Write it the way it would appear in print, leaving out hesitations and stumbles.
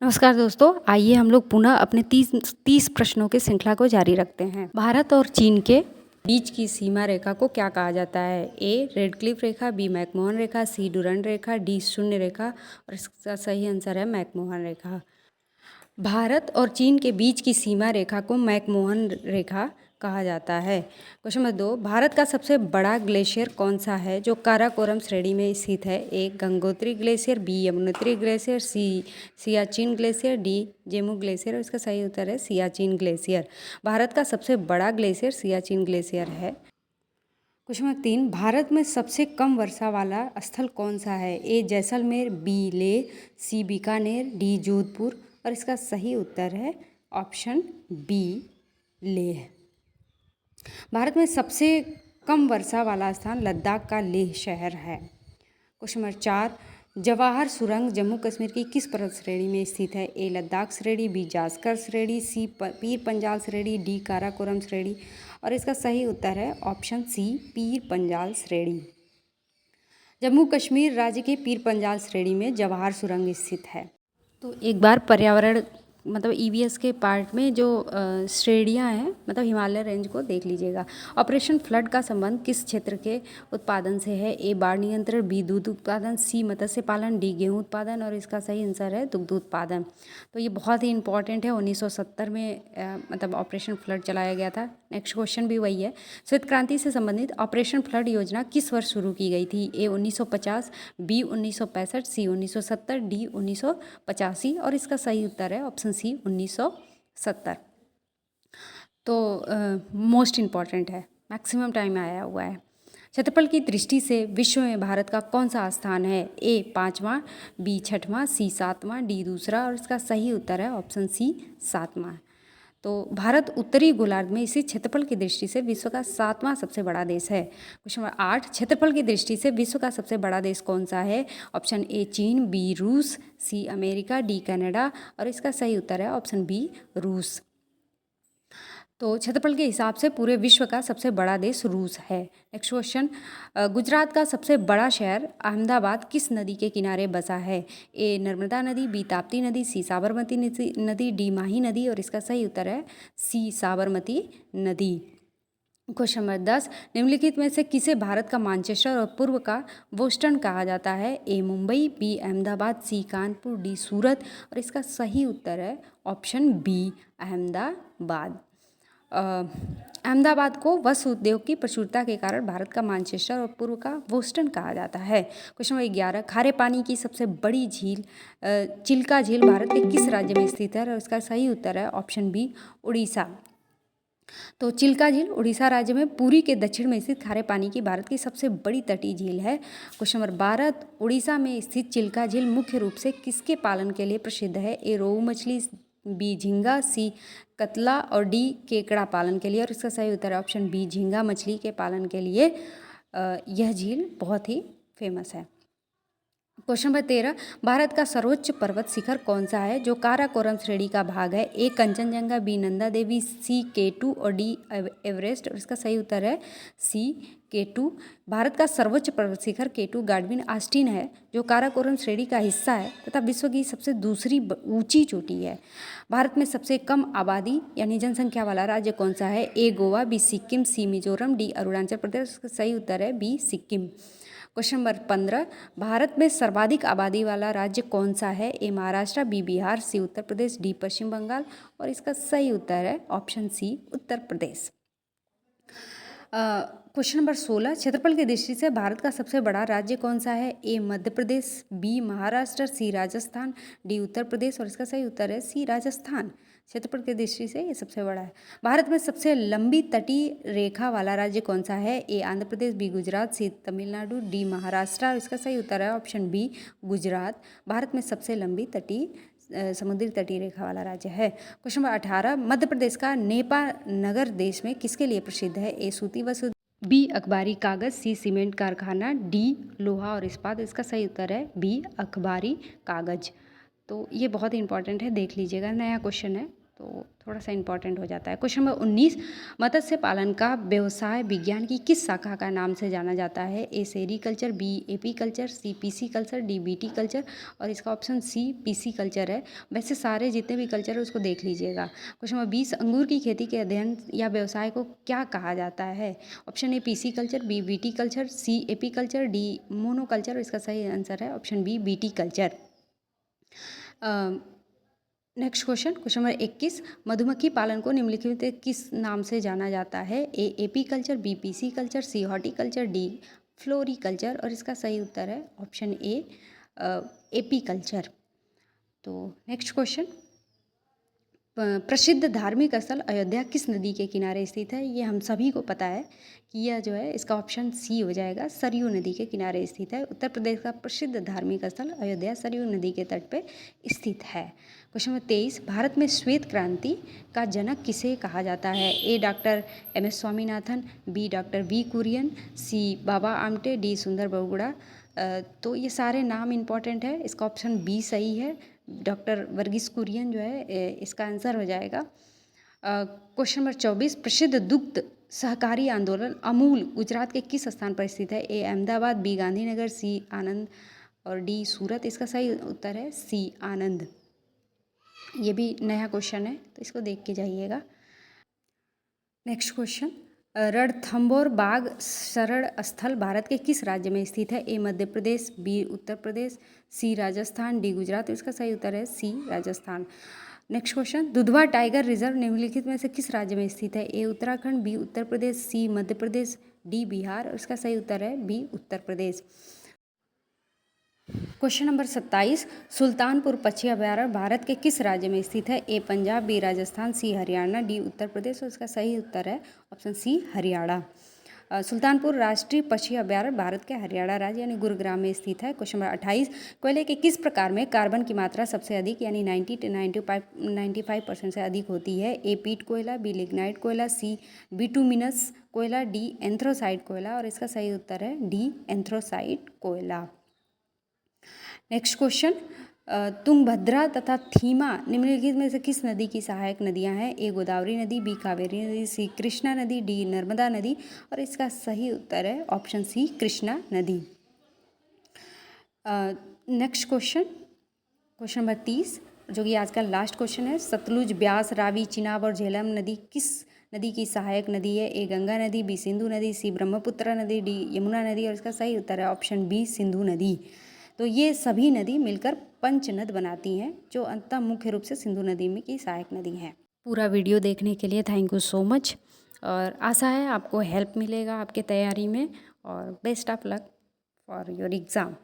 नमस्कार दोस्तों, आइए हम लोग पुनः अपने 30 प्रश्नों के श्रृंखला को जारी रखते हैं। भारत और चीन के बीच की सीमा रेखा को क्या कहा जाता है? ए रेडक्लिफ रेखा, बी मैकमोहन रेखा, सी डुरंड रेखा, डी शून्य रेखा और इसका सही आंसर है मैकमोहन रेखा। भारत और चीन के बीच की सीमा रेखा को मैकमोहन रेखा कहा जाता है। क्वेश्चन नंबर 2, भारत का सबसे बड़ा ग्लेशियर कौन सा है जो काराकोरम श्रेणी में स्थित है? A Gangotri glacier, B Yamunotri glacier, C Siachen glacier, D Zemu glacier और इसका सही उत्तर है सियाचिन ग्लेशियर। भारत का सबसे बड़ा ग्लेशियर सियाचिन ग्लेशियर है। क्वेश्चन नंबर 3, भारत में सबसे कम वर्षा वाला स्थल कौन सा है? ए जैसलमेर, बी लेह, सी बीकानेर, डी जोधपुर और इसका सही उत्तर है ऑप्शन बी लेह। भारत में सबसे कम वर्षा वाला स्थान लद्दाख का लेह शहर है। क्वेश्चन नंबर 4, जवाहर सुरंग जम्मू कश्मीर की किस पर्वत श्रेणी में स्थित है? ए लद्दाख श्रेणी, बी जास्कर श्रेणी, सी पीर पंजाल श्रेणी, डी काराकोरम श्रेणी और इसका सही उत्तर है ऑप्शन सी पीर पंजाल श्रेणी। जम्मू कश्मीर राज्य के पीर पंजाल श्रेणी में जवाहर सुरंग स्थित है। तो एक बार पर्यावरण मतलब ईवीएस के पार्ट में जो श्रेणियाँ हैं मतलब हिमालय रेंज को देख लीजिएगा। ऑपरेशन फ्लड का संबंध किस क्षेत्र के उत्पादन से है? ए बाढ़ नियंत्रण, बी दूध उत्पादन, सी मत्स्य पालन, डी गेहूं उत्पादन और इसका सही आंसर है दुग्ध उत्पादन। तो ये बहुत ही इंपॉर्टेंट है। 1970 में मतलब ऑपरेशन फ्लड चलाया गया था। नेक्स्ट क्वेश्चन भी वही है। श्वेत क्रांति से संबंधित ऑपरेशन फ्लड योजना किस वर्ष शुरू की गई थी? ए 1950, बी 1965, सी 1970, डी 1985 और इसका सही उत्तर है ऑप्शन सी 1970। तो मोस्ट इम्पॉर्टेंट है, मैक्सिमम टाइम आया हुआ है। क्षेत्रफल की दृष्टि से विश्व में भारत का कौन सा स्थान है? ए 5वां, बी 6वां, सी 7वां, डी दूसरा और इसका सही उत्तर है ऑप्शन सी 7वां। तो भारत उत्तरी गोलार्ध में इसी क्षेत्रफल की दृष्टि से विश्व का 7वां सबसे बड़ा देश है। क्वेश्चन नंबर 8, क्षेत्रफल की दृष्टि से विश्व का सबसे बड़ा देश कौन सा है? ऑप्शन ए चीन, बी रूस, सी अमेरिका, डी कनाडा और इसका सही उत्तर है ऑप्शन बी रूस। तो क्षेत्रफल के हिसाब से पूरे विश्व का सबसे बड़ा देश रूस है। नेक्स्ट क्वेश्चन, गुजरात का सबसे बड़ा शहर अहमदाबाद किस नदी के किनारे बसा है? ए नर्मदा नदी, बी ताप्ती नदी, सी साबरमती नदी, डी माही नदी और इसका सही उत्तर है सी साबरमती नदी। क्वेश्चन नंबर 10, निम्नलिखित में से किसे भारत का मैनचेस्टर और पूर्व का बोस्टन कहा जाता है? ए मुंबई, बी अहमदाबाद, सी कानपुर, डी सूरत और इसका सही उत्तर है ऑप्शन बी अहमदाबाद। अहमदाबाद को वस्त्र उद्योग की प्रचुरता के कारण भारत का मैनचेस्टर और पूर्व का बोस्टन कहा जाता है। क्वेश्चन नंबर 11, खारे पानी की सबसे बड़ी झील चिल्का झील भारत के किस राज्य में स्थित है और इसका सही उत्तर है ऑप्शन बी उड़ीसा। तो चिल्का झील उड़ीसा राज्य में पुरी के दक्षिण में स्थित खारे पानी की भारत की सबसे बड़ी तटीय झील है। क्वेश्चन नंबर 12, उड़ीसा में स्थित चिल्का झील मुख्य रूप से किसके पालन के लिए प्रसिद्ध है? ए रोहू मछली, बी झींगा, सी कतला और डी केकड़ा पालन के लिए और इसका सही उत्तर है ऑप्शन बी झींगा मछली के पालन के लिए यह झील बहुत ही फेमस है। क्वेश्चन नंबर 13, भारत का सर्वोच्च पर्वत शिखर कौन सा है जो काराकोरम श्रेणी का भाग है? ए कंचनजंगा, बी नंदा देवी, सी K2 और डी एवरेस्ट और इसका सही उत्तर है सी K2। भारत का सर्वोच्च पर्वत शिखर K2 गाडविन आस्टीन है जो काराकोरम श्रेणी का हिस्सा है तथा विश्व की सबसे दूसरी ऊंची चोटी है। भारत में सबसे कम आबादी यानी जनसंख्या वाला राज्य कौन सा है? A Goa, B Sikkim, C Mizoram, D Arunachal Pradesh. इसका सही उत्तर है B Sikkim. Question number 15, Bharat में सर्वाधिक आबादी वाला राज्य कौन सा है? A Maharashtra, B Bihar, C Uttar Pradesh, D Paschim Bengal और इसका सही उत्तर है option C Uttar Pradesh. Question number 16, क्षेत्रफल की दृष्टि से भारत का सबसे बड़ा राज्य कौन सा है? A Madhya Pradesh, B Maharashtra, C Rajasthan, D Uttar Pradesh और इसका सही उत्तर है सी राजस्थान। क्षेत्रफल की दृष्टि से ये सबसे बड़ा है। भारत में सबसे लंबी तटीय रेखा वाला राज्य कौन सा है? ए आंध्र प्रदेश, बी गुजरात, सी तमिलनाडु, डी महाराष्ट्र और इसका सही उत्तर है ऑप्शन बी गुजरात। भारत में सबसे लंबी तटीय समुद्री तटीय रेखा वाला राज्य है। क्वेश्चन नंबर 18, मध्य प्रदेश का नेपा नगर देश में किसके लिए प्रसिद्ध है? ए सूती वस्त्र, बी अखबारी कागज, सी सीमेंट कारखाना, डी लोहा और इस्पात। इसका सही उत्तर है बी अखबारी कागज। तो ये बहुत ही इंपॉर्टेंट है, देख लीजिएगा, नया क्वेश्चन है। तो थोड़ा सा इंपॉर्टेंट हो जाता है। क्वेश्चन नंबर 19, मत्स्य पालन का व्यवसाय विज्ञान की किस शाखा का नाम से जाना जाता है? A sericulture, B apiculture, C pisciculture, D BT culture, और इसका ऑप्शन सी पीसी कल्चर है। वैसे सारे जितने भी कल्चर है उसको देख लीजिएगा। क्वेश्चन नंबर 20, अंगूर की खेती के अध्ययन या व्यवसाय को क्या कहा जाता है? Option A PC culture, B BT culture, C AP culture, D monoculture, और इसका सही आंसर है option B BT culture. Next question, question number 21, मधुमक्खी पालन को निम्नलिखित में किस नाम से जाना जाता है? A apiculture, B pisciculture, C horticulture, D floriculture, और इसका सही उत्तर है ऑप्शन ए एपी कल्चर। तो नेक्स्ट क्वेश्चन, प्रसिद्ध धार्मिक स्थल अयोध्या किस नदी के किनारे स्थित है? ये हम सभी को पता है कि यह जो है इसका ऑप्शन सी हो जाएगा, सरयू नदी के किनारे स्थित है। उत्तर प्रदेश का प्रसिद्ध धार्मिक स्थल अयोध्या सरयू नदी के तट पे स्थित है। क्वेश्चन नंबर 23, भारत में श्वेत क्रांति का जनक किसे कहा जाता है? A doctor MS. Swaminathan, B doctor V Kurien, C Baba Amte, D Sundar Bahuguna. तो ये सारे नाम इम्पॉर्टेंट है। इसका ऑप्शन बी सही है, डॉक्टर वर्गीस कुरियन जो है इसका आंसर हो जाएगा। क्वेश्चन नंबर 24, प्रसिद्ध दुग्ध सहकारी आंदोलन अमूल गुजरात के किस स्थान पर स्थित है? ए अहमदाबाद, बी गांधीनगर, सी आनंद, और डी सूरत। इसका सही उत्तर है सी आनंद। ये भी नया क्वेश्चन है तो इसको देख के जाइएगा। नेक्स्ट क्वेश्चन, रणथंभौर बाघ शरण स्थल भारत के किस राज्य में स्थित है? A Madhya Pradesh, B Uttar Pradesh, C Rajasthan, D Gujarat. इसका सही उत्तर है C Rajasthan. Next question, Dudhwa tiger reserve निम्नलिखित में से किस राज्य में स्थित है? A Uttarakhand, B Uttar Pradesh, C Madhya Pradesh, D Bihar, और इसका सही उत्तर है B Uttar Pradesh. Question number 27, Sultanpur पक्षी अभयारण्य भारत के किस राज्य में स्थित है? A Punjab, B Rajasthan, C Haryana, D Uttar Pradesh, और इसका सही उत्तर है ऑप्शन सी हरियाणा। सुल्तानपुर राष्ट्रीय पक्षी अभयारण्य भारत के हरियाणा राज्य यानी गुरुग्राम में स्थित है। क्वेश्चन नंबर 28, कोयले के किस प्रकार में कार्बन की मात्रा सबसे अधिक यानी 90 से 95% से अधिक होती है? ए पीट कोयला, बी लिग्नाइट कोयला, सी बिटुमिनस कोयला, डी एंथ्रोसाइट कोयला, और इसका सही उत्तर है डी एंथ्रोसाइट कोयला। नेक्स्ट क्वेश्चन, तुंगभद्रा तथा थीमा निम्नलिखित में से किस नदी की सहायक नदियां हैं? ए गोदावरी नदी, बी कावेरी नदी, सी कृष्णा नदी, डी नर्मदा नदी, और इसका सही उत्तर है ऑप्शन सी कृष्णा नदी। नेक्स्ट क्वेश्चन, क्वेश्चन नंबर 30 जो कि आज का लास्ट क्वेश्चन है, सतलुज, ब्यास, रावी, चिनाब और झेलम नदी किस नदी की सहायक नदी है? ए गंगा नदी, बी सिंधु नदी, सी ब्रह्मपुत्र नदी, डी यमुना नदी, और इसका सही उत्तर है ऑप्शन बी सिंधु नदी। तो ये सभी नदी मिलकर पंचनद बनाती हैं जो अंततः मुख्य रूप से सिंधु नदी में की सहायक नदी हैं। पूरा वीडियो देखने के लिए थैंक यू सो मच, और आशा है आपको हेल्प मिलेगा आपके तैयारी में, और best of luck for your exam.